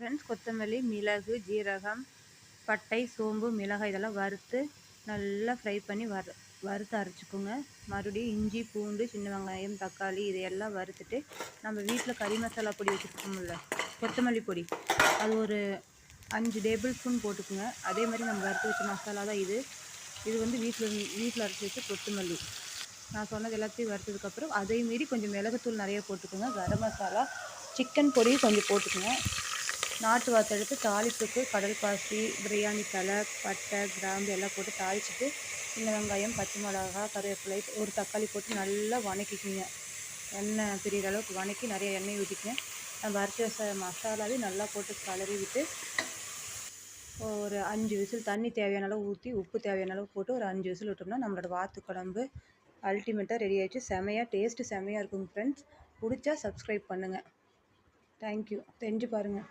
Friends. கொத்தமல்லி, மிளகு, ஜீரகம், பட்டை, சோம்பு, மிளகாய் இதெல்லாம் வறுத்து நல்லா ஃப்ரை பண்ணி வறுத்து அரைச்சிக்கோங்க. மறுபடியும் இஞ்சி, பூண்டு, சின்ன வெங்காயம், தக்காளி இதையெல்லாம் வறுத்துட்டு நம்ம வீட்டில் கறி மசாலா பொடி வச்சுருக்கோம்ல, கொத்தமல்லி பொடி, அது ஒரு 5 டேபிள் ஸ்பூன் போட்டுக்குங்க. அதே மாதிரி நம்ம வறுத்து வச்ச மசாலா தான் இது. இது வந்து வீட்டில் அரைச்சி வச்ச கொத்தமல்லி. நான் சொன்னது எல்லாத்தையும் வறுத்ததுக்கப்புறம் அதே மீறி கொஞ்சம் மிளகுத்தூள் நிறைய போட்டுக்கோங்க. கரம் மசாலா, சிக்கன் பொடி கொஞ்சம் போட்டுக்கோங்க. நாட்டு வாத்து எடுத்து தாளிப்புக்கு கடல் பாசி, பிரியாணி தலை, பட்டை, கிராம்பு எல்லாம் போட்டு தாளிச்சிட்டு சின்ன வெங்காயம், பச்சை மிளகா, கருவேப்பிலை, ஒரு தக்காளி போட்டு நல்லா வணக்கிக்கிங்க. எண்ணெய் பிரிகிற அளவுக்கு வணக்கி நிறைய எண்ணெய் ஊற்றிக்கங்க. நம்ம அரைச்சி வச்ச மசாலாவே நல்லா போட்டு கலரி விட்டு ஒரு 5 விசில், தண்ணி தேவையான அளவு ஊற்றி உப்பு தேவையான அளவு போட்டு ஒரு 5 விசில் விட்டோம்னா நம்மளோட வாத்து குழம்பு அல்டிமேட்டாக ரெடி ஆகிடுச்சு. செமையாக டேஸ்ட்டு செமையாக இருக்குங்க ஃப்ரெண்ட்ஸ். பிடிச்சா சப்ஸ்கிரைப் பண்ணுங்கள். தேங்க்யூ. செஞ்சு பாருங்கள்.